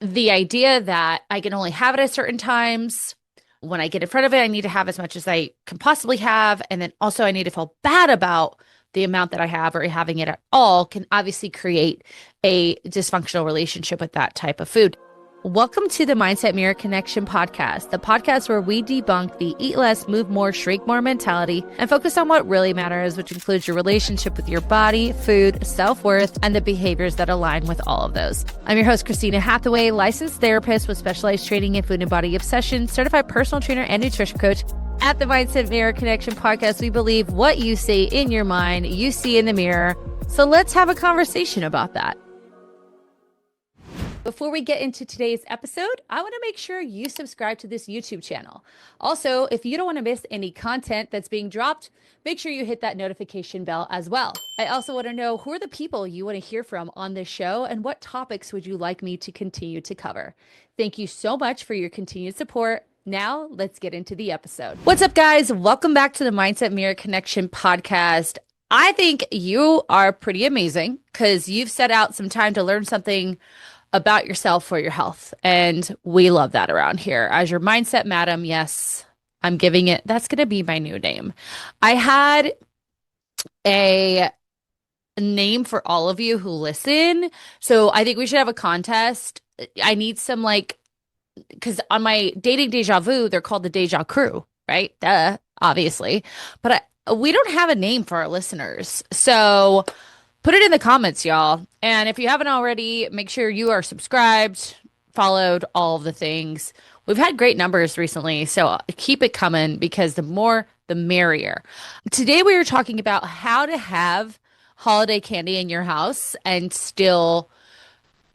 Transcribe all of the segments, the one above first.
the idea that I can only have it at certain times. When I get in front of it, I need to have as much as I can possibly have. And then also, I need to feel bad about the amount that I have or having it at all can obviously create a dysfunctional relationship with that type of food. Welcome to the Mindset Mirror Connection podcast, the podcast where we debunk the eat less, move more, shrink more mentality and focus on what really matters, which includes your relationship with your body, food, self-worth, and the behaviors that align with all of those. I'm your host, Christina Hathaway, licensed therapist with specialized training in food and body obsession, certified personal trainer and nutrition coach. At the Mindset Mirror Connection podcast, we believe what you say in your mind, you see in the mirror. So let's have a conversation about that. Before we get into today's episode, I want to make sure you subscribe to this YouTube channel. Also, if you don't want to miss any content that's being dropped, make sure you hit that notification bell as well. I also want to know who are the people you want to hear from on this show and what topics would you like me to continue to cover. Thank you so much for your continued support. Now, let's get into the episode. What's up, guys? Welcome back to the Mindset Mirror Connection podcast. I think you are pretty amazing because you've set out some time to learn something about yourself for your health. And we love that around here. As your mindset madam, yes, I'm giving it, that's going to be my new name. I had a name for all of you who listen. So I think we should have a contest. I need some because on my dating deja vu, they're called the Deja Crew, right? Duh, obviously. But we don't have a name for our listeners. So put it in the comments, y'all. And if you haven't already, make sure you are subscribed, followed, all of the things. We've had great numbers recently, so keep it coming because the more, the merrier. Today, we are talking about how to have holiday candy in your house and still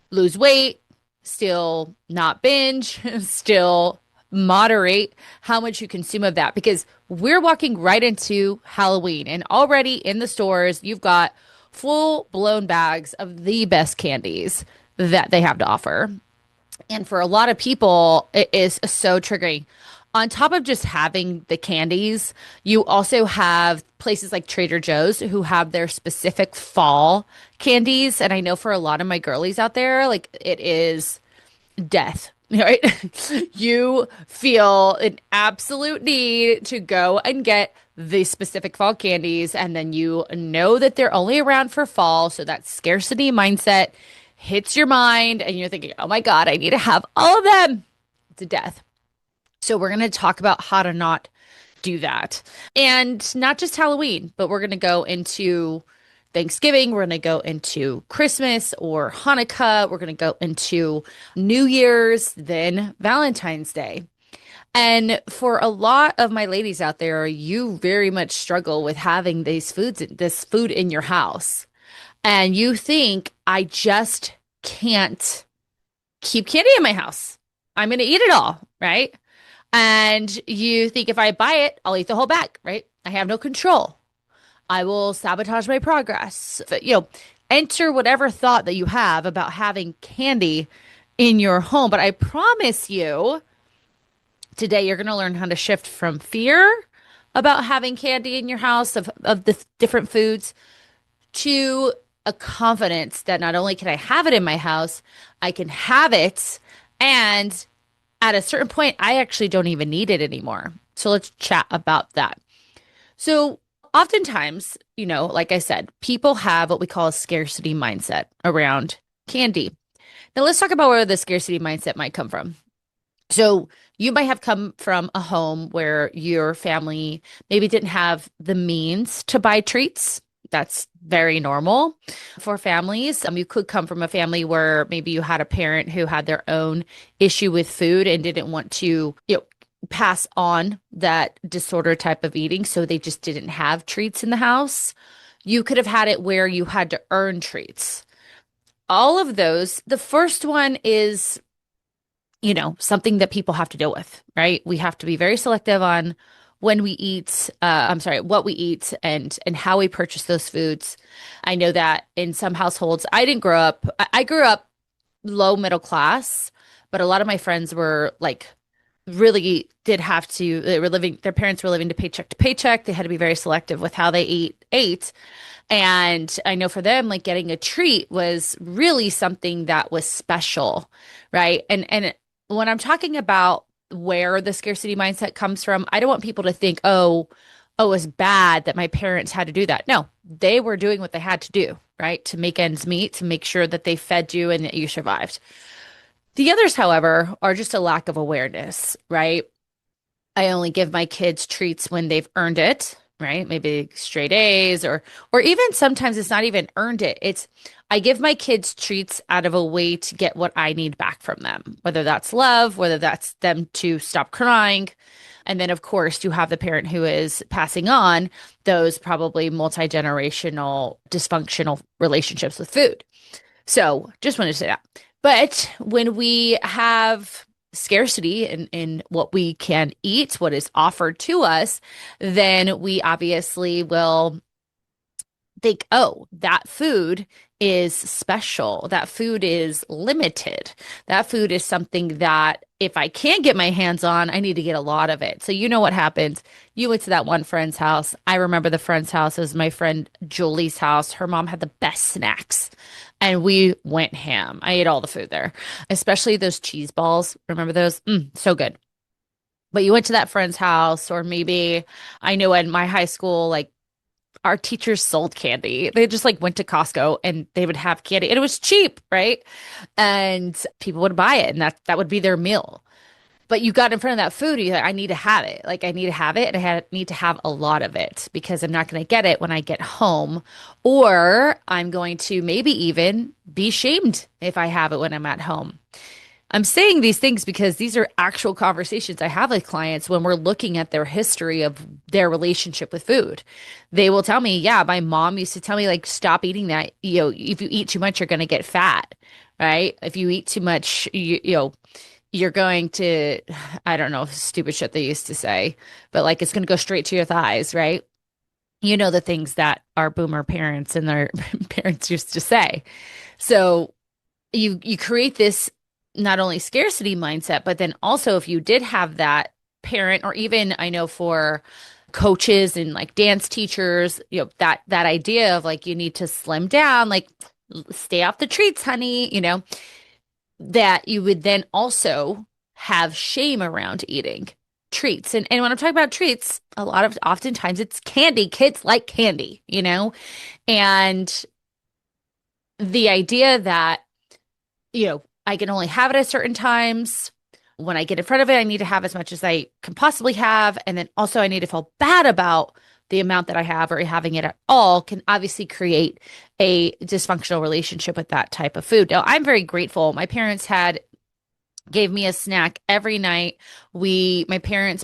lose weight, still not binge, still moderate how much you consume of that because we're walking right into Halloween and already in the stores, you've got full blown bags of the best candies that they have to offer. And for a lot of people, it is so triggering. On top of just having the candies, you also have places like Trader Joe's who have their specific fall candies. And I know for a lot of my girlies out there, like it is death, right? You feel an absolute need to go and get the specific fall candies, and then you know that they're only around for fall. So that scarcity mindset hits your mind, and you're thinking, oh my God, I need to have all of them. It's a death. So we're going to talk about how to not do that. And not just Halloween, but we're going to go into Thanksgiving, we're going to go into Christmas or Hanukkah, we're going to go into New Year's, then Valentine's Day. And for a lot of my ladies out there, you very much struggle with having this food in your house. And you think, I just can't keep candy in my house. I'm going to eat it all, right? And you think if I buy it, I'll eat the whole bag, right? I have no control. I will sabotage my progress. Enter whatever thought that you have about having candy in your home. But I promise you, today you're going to learn how to shift from fear about having candy in your house of the different foods to a confidence that not only can I have it in my house, I can have it. And at a certain point, I actually don't even need it anymore. So let's chat about that. So oftentimes, like I said, people have what we call a scarcity mindset around candy. Now, let's talk about where the scarcity mindset might come from. So, you might have come from a home where your family maybe didn't have the means to buy treats. That's very normal for families. You could come from a family where maybe you had a parent who had their own issue with food and didn't want to, pass on that disorder type of eating. So they just didn't have treats in the house. You could have had it where you had to earn treats. All of those, the first one is, something that people have to deal with, right? We have to be very selective on when we eat, what we eat and how we purchase those foods. I know that in some households, I grew up low middle class, but a lot of my friends were like really did have to, they were living, their parents were living to paycheck. They had to be very selective with how they ate. And I know for them, like getting a treat was really something that was special, right? And when I'm talking about where the scarcity mindset comes from, I don't want people to think, oh, it's bad that my parents had to do that. No, they were doing what they had to do, right? To make ends meet, to make sure that they fed you and that you survived. The others, however, are just a lack of awareness, right? I only give my kids treats when they've earned it, right? Maybe straight A's or even sometimes it's not even earned it. It's I give my kids treats out of a way to get what I need back from them, whether that's love, whether that's them to stop crying. And then of course you have the parent who is passing on those probably multi-generational dysfunctional relationships with food. So just wanted to say that. But when we have scarcity in what we can eat, what is offered to us, then we obviously will think, oh, that food is special. That food is limited. That food is something that if I can't get my hands on, I need to get a lot of it. So you know what happens. You went to that one friend's house. I remember the friend's house. It was my friend Julie's house. Her mom had the best snacks. And we went ham. I ate all the food there, especially those cheese balls. Remember those? So good. But you went to that friend's house, or maybe I know in my high school, like our teachers sold candy. They just like went to Costco and they would have candy and it was cheap, right? And people would buy it and that would be their meal. But you got in front of that food, you're like, I need to have it. Like I need to have it and need to have a lot of it because I'm not going to get it when I get home. Or I'm going to maybe even be shamed if I have it when I'm at home. I'm saying these things because these are actual conversations I have with clients when we're looking at their history of their relationship with food. They will tell me, yeah, my mom used to tell me, like, stop eating that. You know, if you eat too much, you're going to get fat, right? If you eat too much, you're going to, I don't know, stupid shit they used to say, but like it's going to go straight to your thighs, right? You know, the things that our boomer parents and their parents used to say. So you create this not only scarcity mindset, but then also if you did have that parent, or even I know for coaches and like dance teachers, that idea of like you need to slim down, like stay off the treats, honey, that you would then also have shame around eating treats. And when I'm talking about treats, oftentimes it's candy. Kids like candy, and the idea that I can only have it at certain times. When I get in front of it, I need to have as much as I can possibly have. And then also I need to feel bad about the amount that I have or having it at all can obviously create a dysfunctional relationship with that type of food. Now, I'm very grateful. My parents gave me a snack every night. My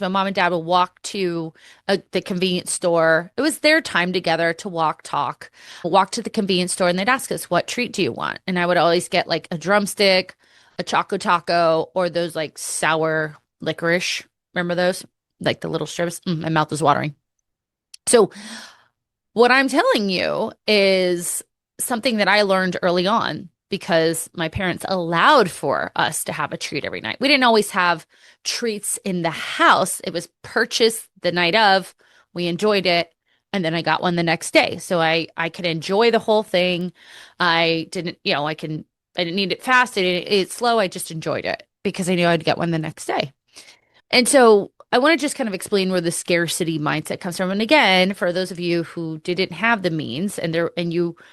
mom and dad would walk to the convenience store. It was their time together to walk to the convenience store, and they'd ask us, what treat do you want? And I would always get like a drumstick, a choco taco, or those like sour licorice. Remember those? Like the little strips? My mouth is watering. So what I'm telling you is something that I learned early on because my parents allowed for us to have a treat every night. We didn't always have treats in the house. It was purchased the night of. We enjoyed it. And then I got one the next day. So I could enjoy the whole thing. I didn't need it fast. I didn't eat it slow. I just enjoyed it because I knew I'd get one the next day. And so I want to just kind of explain where the scarcity mindset comes from. And again, for those of you who didn't have the means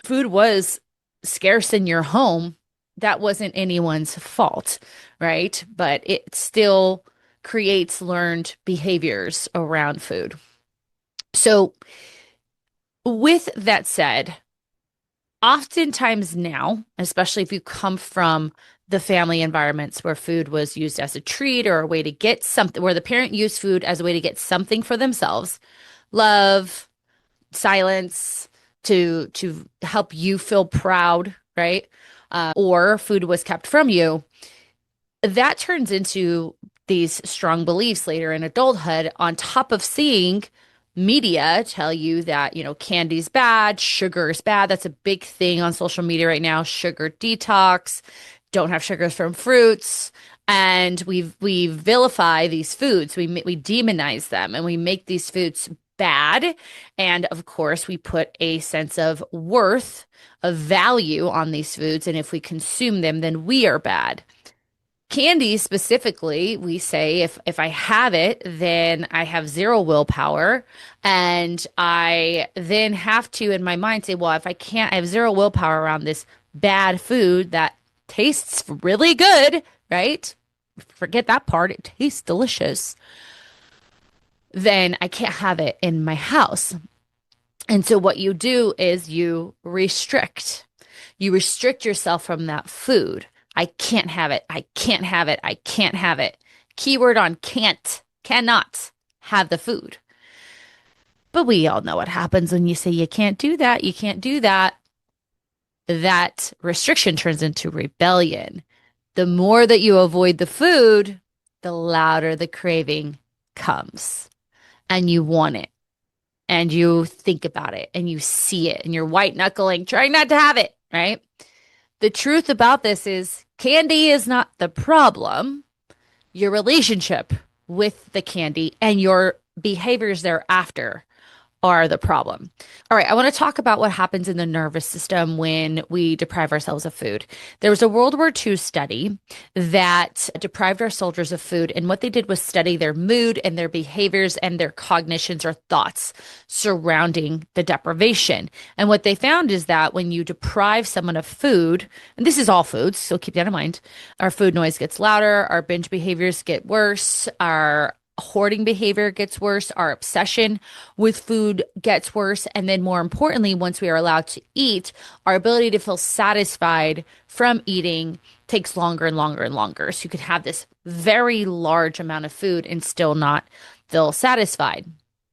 food was scarce in your home, that wasn't anyone's fault, right? But it still creates learned behaviors around food. So with that said, oftentimes now, especially if you come from the family environments where food was used as a treat or a way to get something, where the parent used food as a way to get something for themselves, love, silence, to help you feel proud, right? Or food was kept from you, that turns into these strong beliefs later in adulthood, on top of seeing media tell you that, candy's bad, sugar is bad. That's a big thing on social media right now. Sugar detox, don't have sugars from fruits. And we vilify these foods. We demonize them and we make these foods bad. And of course, we put a sense of worth, of value on these foods. And if we consume them, then we are bad. Candy specifically, we say if I have it, then I have zero willpower. And I then have to, in my mind, say, well, if I can't, I have zero willpower around this bad food that tastes really good, right? Forget that part, it tastes delicious. Then I can't have it in my house. And so what you do is you restrict. You restrict yourself from that food. I can't have it. I can't have it. I can't have it. Keyword on can't, cannot have the food. But we all know what happens when you say you can't do that. You can't do that. That restriction turns into rebellion. The more that you avoid the food, the louder the craving comes. And you want it. And you think about it and you see it and you're white knuckling, trying not to have it, right? The truth about this is candy is not the problem. Your relationship with the candy and your behaviors thereafter are the problem. All right, I want to talk about what happens in the nervous system when we deprive ourselves of food. There was a World War II study that deprived our soldiers of food, and what they did was study their mood and their behaviors and their cognitions or thoughts surrounding the deprivation. And what they found is that when you deprive someone of food, and this is all foods, so keep that in mind, our food noise gets louder, our binge behaviors get worse, our hoarding behavior gets worse, our obsession with food gets worse, and then more importantly, once we are allowed to eat, our ability to feel satisfied from eating takes longer and longer and longer. So you could have this very large amount of food and still not feel satisfied.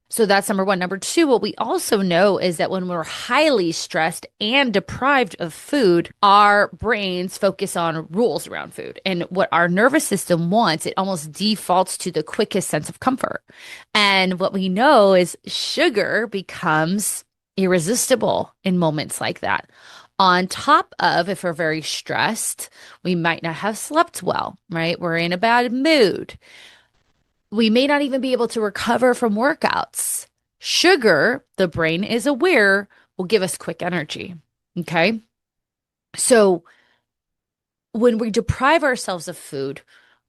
So that's number one. Number two, what we also know is that when we're highly stressed and deprived of food, our brains focus on rules around food. And what our nervous system wants, it almost defaults to the quickest sense of comfort. And what we know is sugar becomes irresistible in moments like that. On top of, if we're very stressed, we might not have slept well, right? We're in a bad mood. We may not even be able to recover from workouts. Sugar, the brain is aware, will give us quick energy. Okay. So when we deprive ourselves of food,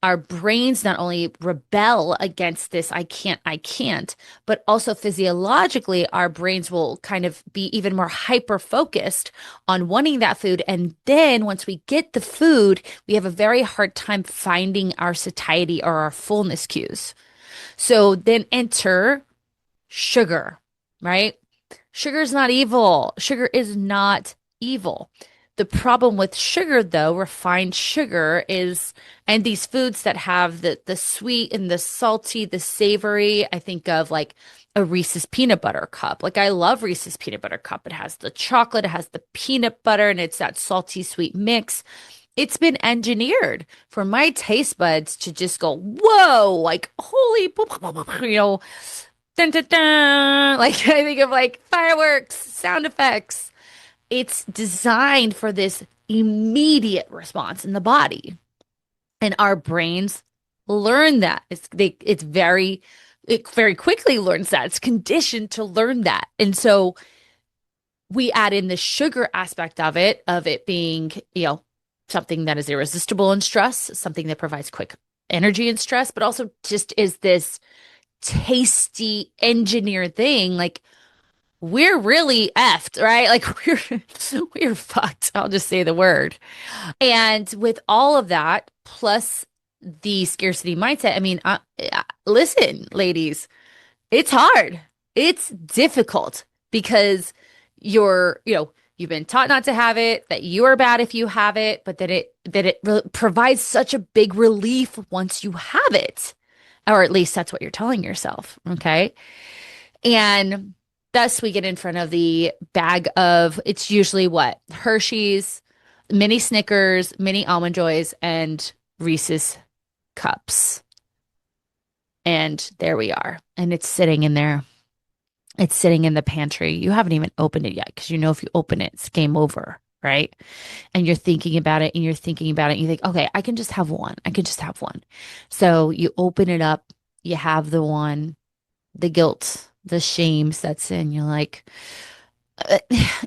our brains not only rebel against this, I can't, but also physiologically, our brains will kind of be even more hyper focused on wanting that food. And then once we get the food, we have a very hard time finding our satiety or our fullness cues. So then enter sugar, right? Sugar is not evil. Sugar is not evil. The problem with sugar, though, refined sugar is, and these foods that have the sweet and the salty, the savory, I think of like a Reese's peanut butter cup. Like I love Reese's peanut butter cup. It has the chocolate, it has the peanut butter, and it's that salty sweet mix. It's been engineered for my taste buds to just go, whoa, like holy, you know, dun, dun, dun. Like I think of like fireworks, sound effects. It's designed for this immediate response in the body. And our brains learn that. It very quickly learns that. It's conditioned to learn that. And so we add in the sugar aspect of it being, something that is irresistible in stress, something that provides quick energy in stress, but also just is this tasty engineered thing. Like we're really effed, right? Like we're fucked. I'll just say the word. And with all of that, plus the scarcity mindset, I mean, listen, ladies, it's hard. It's difficult because you've been taught not to have it, that you are bad if you have it, but that it provides such a big relief once you have it. Or at least that's what you're telling yourself. Okay. And thus we get in front of the bag of, it's usually what? Hershey's, mini Snickers, mini Almond Joys, and Reese's cups. And there we are. And it's sitting in there. It's sitting in the pantry. You haven't even opened it yet because if you open it, it's game over, right? And you're thinking about it and you're thinking about it. And you think, okay, I can just have one. I can just have one. So you open it up, you have the one, the guilt, the shame sets in. You're like, "Uh,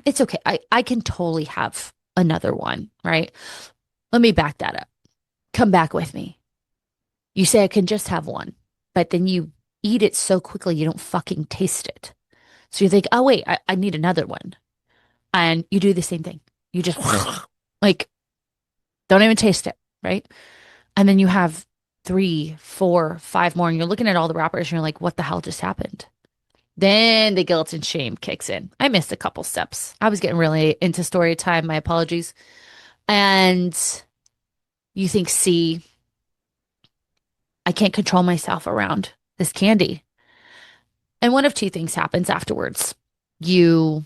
it's okay. I can totally have another one, right? Let me back that up. Come back with me. You say I can just have one, but then you eat it so quickly you don't fucking taste it. So you think, oh, wait, I need another one. And you do the same thing. You just like don't even taste it, right? And then you have three, four, five more, and you're looking at all the wrappers and you're like, what the hell just happened? Then the guilt and shame kicks in. I missed a couple steps. I was getting really into story time. My apologies. And you think, see, I can't control myself around this candy. And one of two things happens afterwards. You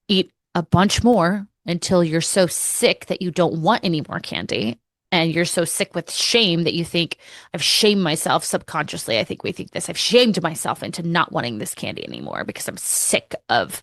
eat a bunch more until you're so sick that you don't want any more candy. And you're so sick with shame that you think, I've shamed myself subconsciously. I think we think this. I've shamed myself into not wanting this candy anymore because I'm sick of,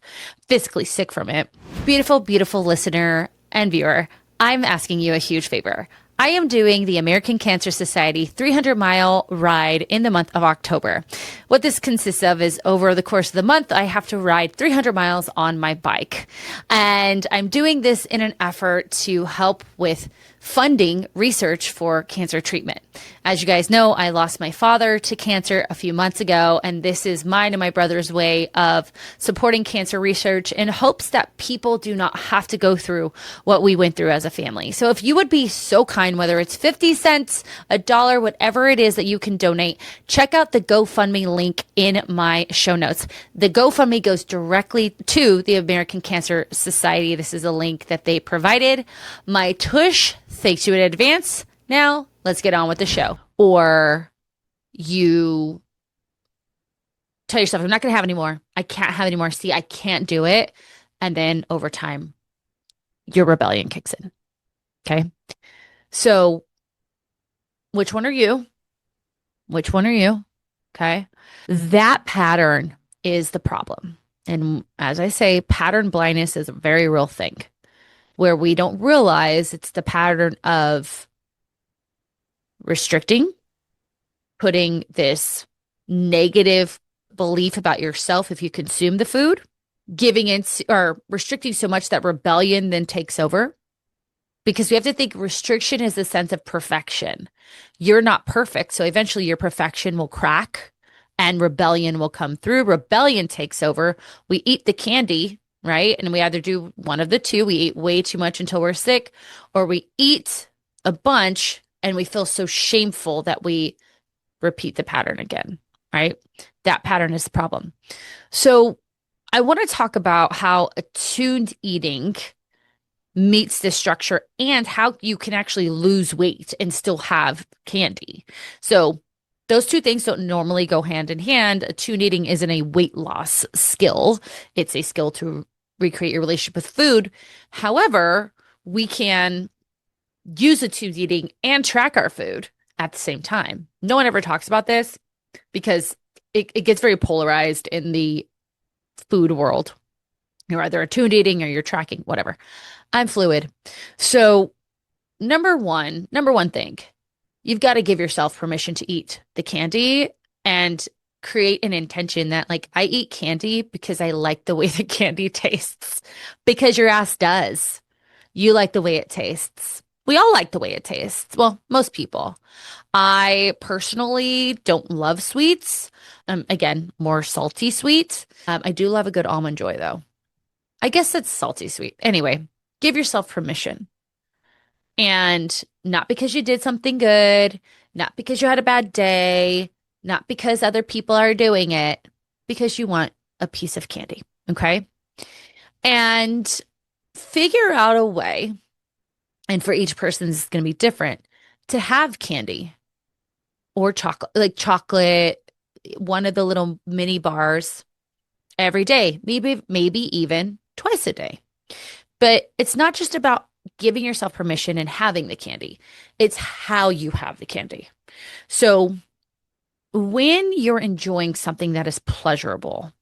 physically sick from it. Beautiful, beautiful listener and viewer, I'm asking you a huge favor. I am doing the American Cancer Society 300-mile ride in the month of October. What this consists of is over the course of the month, I have to ride 300 miles on my bike. And I'm doing this in an effort to help with funding research for cancer treatment. As you guys know, I lost my father to cancer a few months ago, and this is mine and my brother's way of supporting cancer research in hopes that people do not have to go through what we went through as a family. So if you would be so kind, whether it's 50 cents, a dollar, whatever it is that you can donate, check out the GoFundMe link in my show notes. The GoFundMe goes directly to the American Cancer Society. This is a link that they provided. My tush thanks you in advance. Now, let's get on with the show. Or you tell yourself, I'm not going to have any more. I can't have any more. See, I can't do it. And then over time, your rebellion kicks in. Okay. So, which one are you? Which one are you? Okay. That pattern is the problem. And as I say, pattern blindness is a very real thing where we don't realize it's the pattern of restricting, putting this negative belief about yourself if you consume the food, giving in or restricting so much that rebellion then takes over. Because we have to think restriction is the sense of perfection. You're not perfect, so eventually your perfection will crack and rebellion will come through. Rebellion takes over. We eat the candy, right? And we either do one of the two. We eat way too much until we're sick, or we eat a bunch and we feel so shameful that we repeat the pattern again, right? That pattern is the problem. So I want to talk about how attuned eating meets this structure and how you can actually lose weight and still have candy. So those two things don't normally go hand in hand. Attuned eating isn't a weight loss skill. It's a skill to recreate your relationship with food. However, we can use attuned eating and track our food at the same time. No one ever talks about this because it gets very polarized in the food world. You're either attuned eating or you're tracking, whatever. I'm fluid. So number one thing, you've got to give yourself permission to eat the candy and create an intention that like I eat candy because I like the way the candy tastes, because your ass does. You like the way it tastes. We all like the way it tastes. Well, most people. I personally don't love sweets. Again, more salty sweet. I do love a good almond joy though. I guess it's salty sweet. Anyway, give yourself permission. And not because you did something good, not because you had a bad day, not because other people are doing it, because you want a piece of candy. Okay. And figure out a way, and for each person, this is going to be different, to have candy or chocolate, like chocolate, one of the little mini bars every day, maybe even twice a day. But it's not just about giving yourself permission and having the candy. It's how you have the candy. So when you're enjoying something that is pleasurable,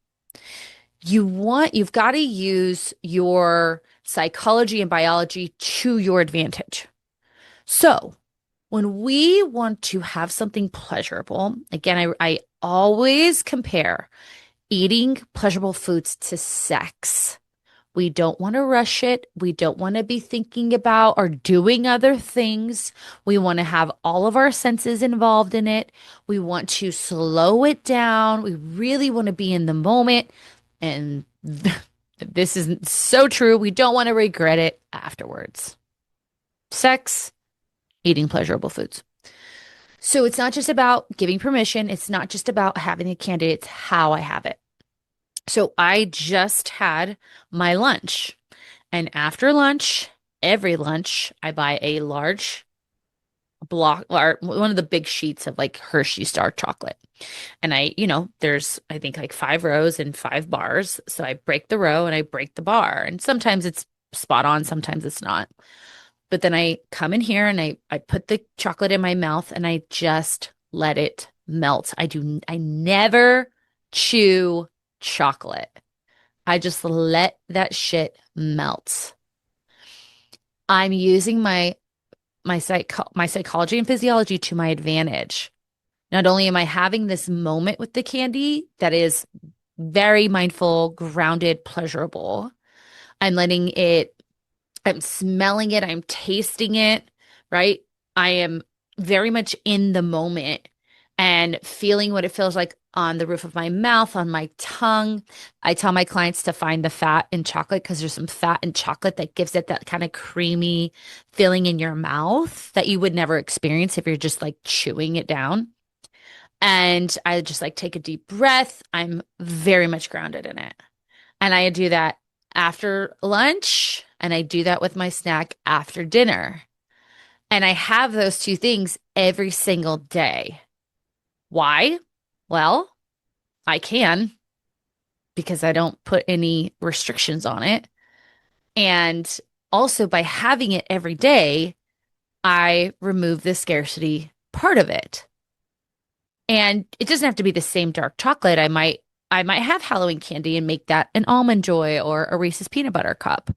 you've got to use your psychology and biology to your advantage. So, when we want to have something pleasurable, again, I always compare eating pleasurable foods to sex. We don't want to rush it. We don't want to be thinking about or doing other things. We want to have all of our senses involved in it. We want to slow it down. We really want to be in the moment. And this is so true. We don't want to regret it afterwards. Sex, eating pleasurable foods. So it's not just about giving permission. It's not just about having a candy. It's how I have it. So I just had my lunch. And after lunch, every lunch, I buy a large block or one of the big sheets of like Hershey's dark chocolate. And there's I think like 5 rows and 5 bars. So I break the row and I break the bar. And sometimes it's spot on, sometimes it's not. But then I come in here and I put the chocolate in my mouth and I just let it melt. I never chew chocolate. I just let that shit melt. I'm using my psychology and physiology to my advantage. Not only am I having this moment with the candy that is very mindful, grounded, pleasurable, I'm letting it, I'm smelling it, I'm tasting it, right? I am very much in the moment and feeling what it feels like on the roof of my mouth, on my tongue. I tell my clients to find the fat in chocolate because there's some fat in chocolate that gives it that kind of creamy feeling in your mouth that you would never experience if you're just like chewing it down. And I just like take a deep breath. I'm very much grounded in it. And I do that after lunch and I do that with my snack after dinner. And I have those two things every single day. Why? Well, I can because I don't put any restrictions on it. And also by having it every day, I remove the scarcity part of it. And it doesn't have to be the same dark chocolate. I might have Halloween candy and make that an almond joy or a Reese's peanut butter cup.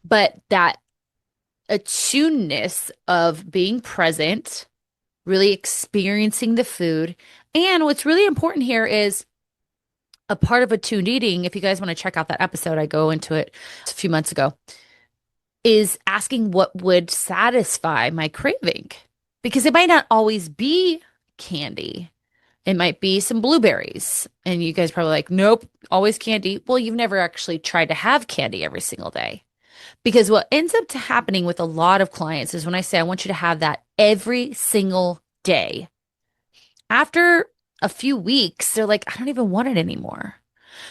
But that attunedness of being present, really experiencing the food. And what's really important here is a part of attuned eating. If you guys want to check out that episode, I go into it a few months ago, is asking what would satisfy my craving. Because it might not always be candy. It might be some blueberries. And you guys probably like, nope, always candy. Well, you've never actually tried to have candy every single day. Because what ends up to happening with a lot of clients is when I say I want you to have that every single day, after a few weeks, they're like, I don't even want it anymore.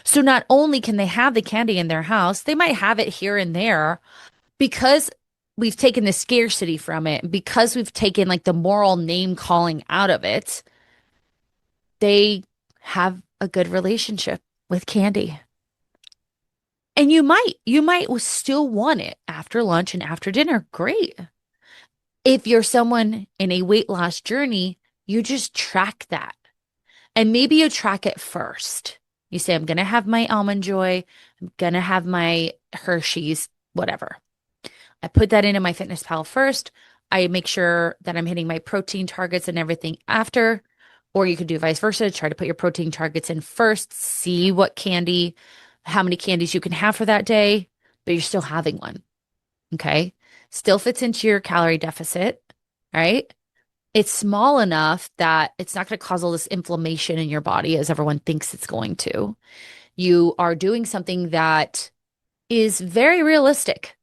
So not only can they have the candy in their house, they might have it here and there because we've taken the scarcity from it, because we've taken like the moral name calling out of it, they have a good relationship with candy. And you might still want it after lunch and after dinner. Great. If you're someone in a weight loss journey, you just track that. And maybe you track it first. You say, I'm going to have my almond joy. I'm going to have my Hershey's, whatever. I put that into my Fitness Pal first. I make sure that I'm hitting my protein targets and everything after. Or you could do vice versa. Try to put your protein targets in first. See how many candies you can have for that day, but you're still having one. Okay. Still fits into your calorie deficit, right? It's small enough that it's not going to cause all this inflammation in your body as everyone thinks it's going to. You are doing something that is very realistic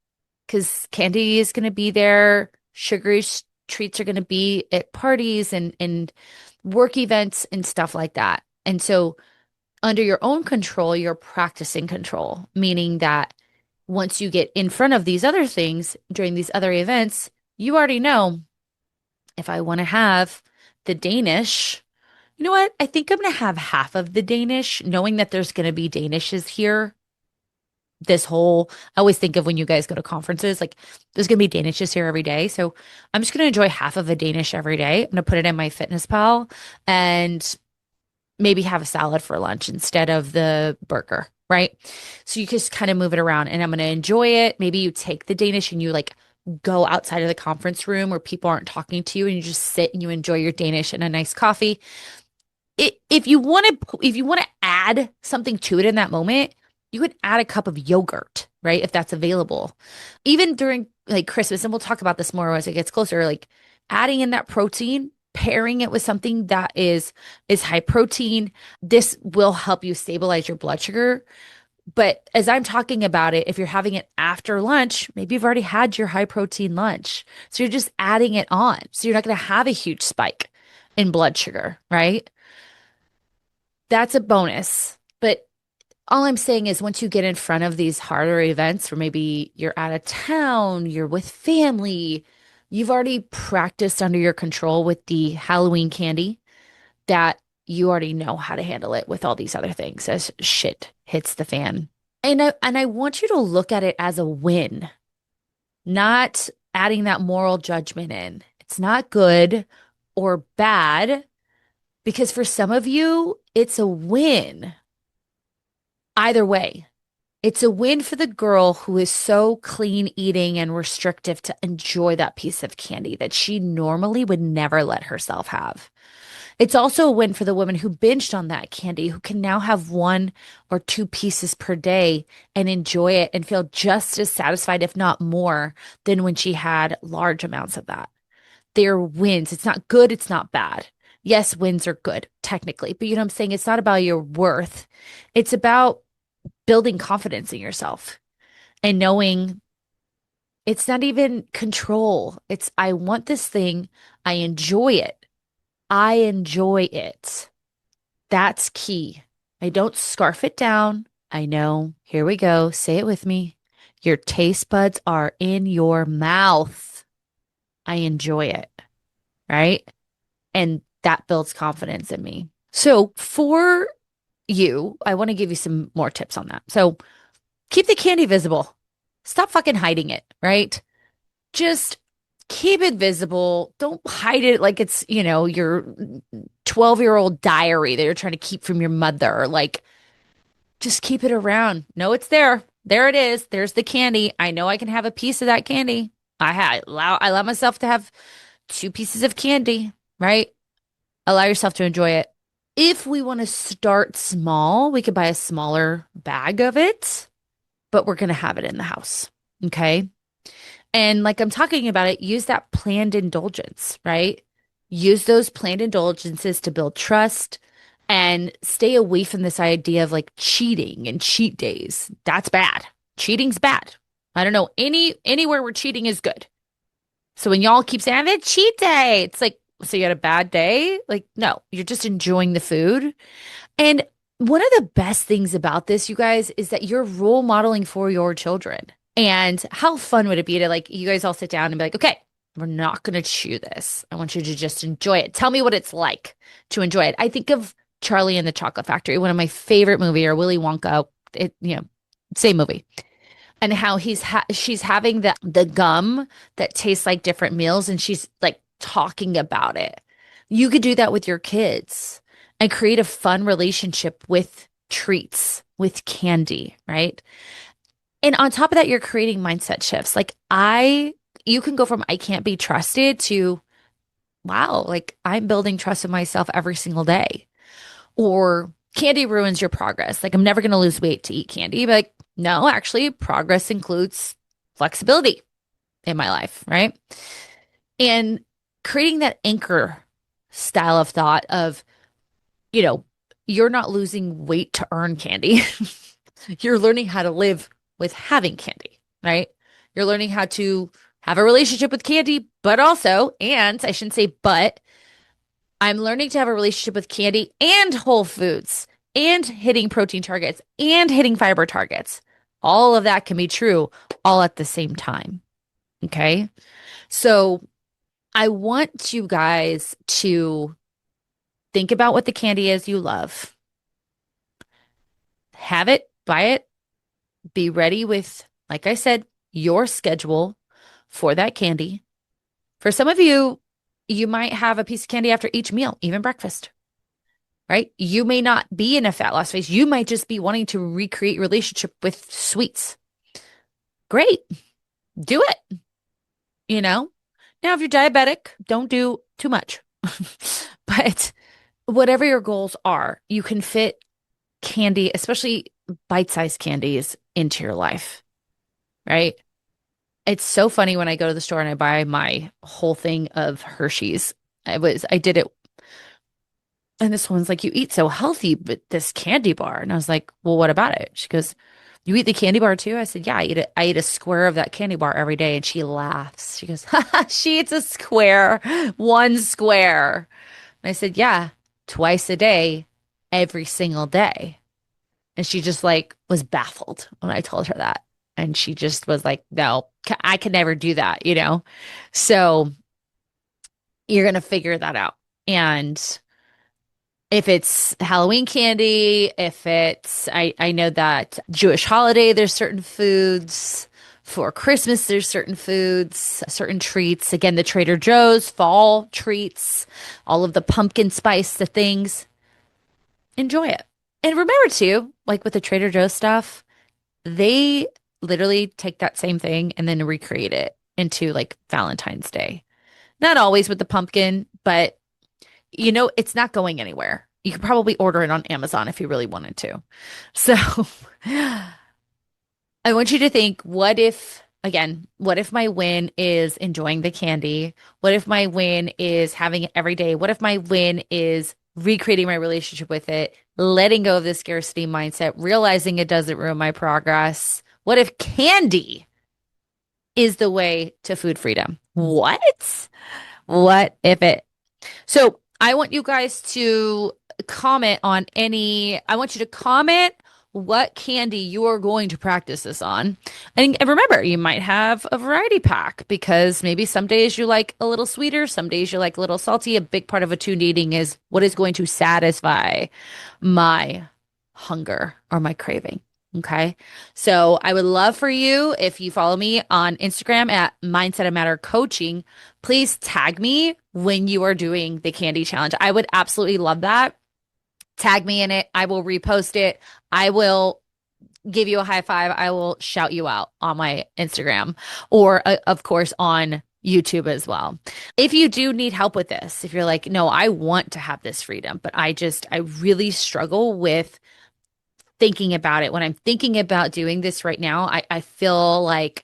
because candy is going to be there. Sugary treats are going to be at parties and work events and stuff like that. And so under your own control, you're practicing control, meaning that once you get in front of these other things during these other events, you already know if I want to have the Danish, you know what? I think I'm going to have half of the Danish, knowing that there's going to be Danishes here. I always think of when you guys go to conferences, like there's going to be Danishes here every day. So I'm just going to enjoy half of a Danish every day. I'm going to put it in my Fitness Pal and maybe have a salad for lunch instead of the burger, right? So you just kind of move it around and I'm going to enjoy it. Maybe you take the Danish and you like go outside of the conference room where people aren't talking to you and you just sit and you enjoy your Danish and a nice coffee. If you want to add something to it in that moment, you could add a cup of yogurt, right? If that's available. Even during like Christmas, and we'll talk about this more as it gets closer, like adding in that protein, pairing it with something that is high protein. This will help you stabilize your blood sugar. But as I'm talking about it, if you're having it after lunch, maybe you've already had your high protein lunch. So you're just adding it on. So you're not going to have a huge spike in blood sugar, right? That's a bonus. But all I'm saying is once you get in front of these harder events where maybe you're out of town, you're with family, you've already practiced under your control with the Halloween candy that you already know how to handle it with all these other things as shit hits the fan. And I want you to look at it as a win, not adding that moral judgment in. It's not good or bad because for some of you, it's a win. Either way, it's a win for the girl who is so clean eating and restrictive to enjoy that piece of candy that she normally would never let herself have. It's also a win for the woman who binged on that candy, who can now have one or two pieces per day and enjoy it and feel just as satisfied, if not more, than when she had large amounts of that. They're wins. It's not good. It's not bad. Yes, wins are good, technically, but you know what I'm saying? It's not about your worth. It's about building confidence in yourself and knowing it's not even control. It's, I want this thing. I enjoy it. I enjoy it. That's key. I don't scarf it down. I know. Here we go. Say it with me. Your taste buds are in your mouth. I enjoy it. Right. And that builds confidence in me. So for you, I want to give you some more tips on that. So keep the candy visible. Stop fucking hiding it, right? Just keep it visible. Don't hide it like it's, your 12-year-old diary that you're trying to keep from your mother. Like, just keep it around. No, it's there. There it is. There's the candy. I know I can have a piece of that candy. I allow myself to have two pieces of candy, right? Allow yourself to enjoy it. If we want to start small, we could buy a smaller bag of it, but we're going to have it in the house. Okay. And like I'm talking about it, use that planned indulgence, right? Use those planned indulgences to build trust and stay away from this idea of like cheating and cheat days. That's bad. Cheating's bad. I don't know anywhere where cheating is good. So when y'all keep saying it's cheat day, it's like, so you had a bad day? Like, no, you're just enjoying the food. And one of the best things about this, you guys, is that you're role modeling for your children. And how fun would it be to like, you guys all sit down and be like, okay, we're not going to chew this. I want you to just enjoy it. Tell me what it's like to enjoy it. I think of Charlie and the Chocolate Factory, one of my favorite movie, or Willy Wonka, same movie. And how she's having the gum that tastes like different meals and she's like talking about it. You could do that with your kids and create a fun relationship with treats, with candy, right? And on top of that, you're creating mindset shifts. You can go from I can't be trusted to, wow, like I'm building trust in myself every single day. Or candy ruins your progress. Like I'm never going to lose weight to eat candy. But like, no, actually, progress includes flexibility in my life, right? And creating that anchor style of thought of, you know, you're not losing weight to earn candy. You're learning how to live with having candy, right? You're learning how to have a relationship with candy, but also, and I shouldn't say but, I'm learning to have a relationship with candy and whole foods and hitting protein targets and hitting fiber targets. All of that can be true all at the same time. Okay. So I want you guys to think about what the candy is you love. Have it, buy it, be ready with, like I said, your schedule for that candy. For some of you, you might have a piece of candy after each meal, even breakfast, right? You may not be in a fat loss phase. You might just be wanting to recreate your relationship with sweets. Great. Do it, you know? Now, if you're diabetic, don't do too much. But whatever your goals are, you can fit candy, especially bite-sized candies, into your life, right? It's so funny when I go to the store and I buy my whole thing of Hershey's. I did it, and this one's like, you eat so healthy, but this candy bar. And I was like, well, what about it? She goes, you eat the candy bar too? I said, yeah, I eat a square of that candy bar every day. And she laughs. She goes, she eats a square, one square. And I said, yeah, twice a day, every single day. And she just like was baffled when I told her that. And she just was like, no, I could never do that, you know? So you're going to figure that out. And if it's Halloween candy, if it's, I know that Jewish holiday, there's certain foods. For Christmas, there's certain foods, certain treats. Again, the Trader Joe's fall treats, all of the pumpkin spice, the things. Enjoy it. And remember too, like with the Trader Joe's stuff, they literally take that same thing and then recreate it into like Valentine's Day. Not always with the pumpkin, but it's not going anywhere. You could probably order it on Amazon if you really wanted to. So I want you to think, what if my win is enjoying the candy? What if my win is having it every day? What if my win is recreating my relationship with it, letting go of the scarcity mindset, realizing it doesn't ruin my progress? What if candy is the way to food freedom? What? What if it? So I want you guys to I want you to comment what candy you are going to practice this on. And remember, you might have a variety pack because maybe some days you like a little sweeter, some days you like a little salty. A big part of attuned eating is what is going to satisfy my hunger or my craving. Okay. So I would love for you, if you follow me on Instagram at Mindset of Matter Coaching, please tag me when you are doing the candy challenge. I would absolutely love that. Tag me in it. I will repost it. I will give you a high five. I will shout you out on my Instagram or, of course, on YouTube as well. If you do need help with this, if you're like, no, I want to have this freedom, but I really struggle with thinking about it. When I'm thinking about doing this right now, I feel like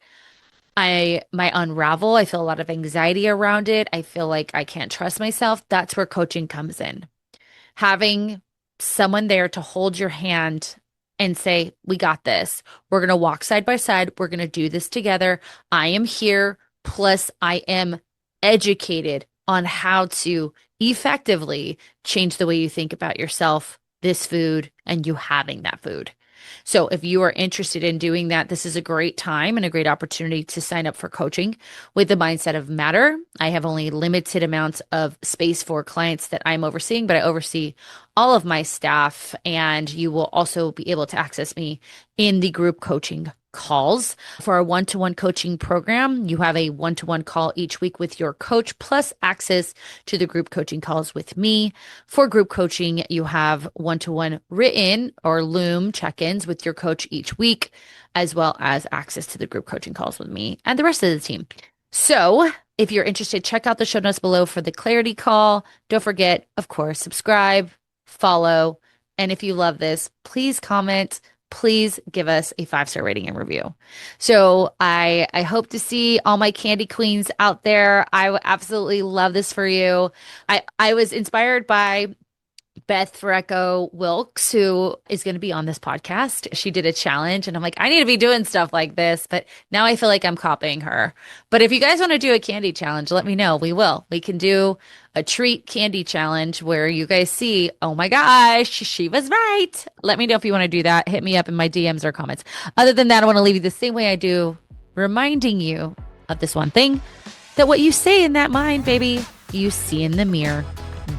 I might unravel. I feel a lot of anxiety around it. I feel like I can't trust myself. That's where coaching comes in. Having someone there to hold your hand and say, we got this. We're going to walk side by side. We're going to do this together. I am here. Plus, I am educated on how to effectively change the way you think about yourself, this food, and you having that food. So if you are interested in doing that, this is a great time and a great opportunity to sign up for coaching with the Mindset of Matter. I have only limited amounts of space for clients that I'm overseeing, but I oversee all of my staff, and you will also be able to access me in the group coaching calls. For our one-to-one coaching program, you have a one-to-one call each week with your coach, plus access to the group coaching calls with me. For group coaching, you have one-to-one written or Loom check-ins with your coach each week, as well as access to the group coaching calls with me and the rest of the team. So if you're interested, check out the show notes below for the clarity call. Don't forget, of course, subscribe, follow, and if you love this, please comment. Please give us a 5-star rating and review. So I hope to see all my candy queens out there. I would absolutely love this for you. I was inspired by Beth Ferreco Wilkes, who is going to be on this podcast. She did a challenge, and I'm like, I need to be doing stuff like this, but now I feel like I'm copying her. But if you guys want to do a candy challenge, let me know. We will. We can do a treat candy challenge where you guys see, oh my gosh, she was right. Let me know if you want to do that. Hit me up in my DMs or comments. Other than that, I want to leave you the same way I do, reminding you of this one thing, that what you say in that mind, baby, you see in the mirror.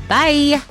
Bye.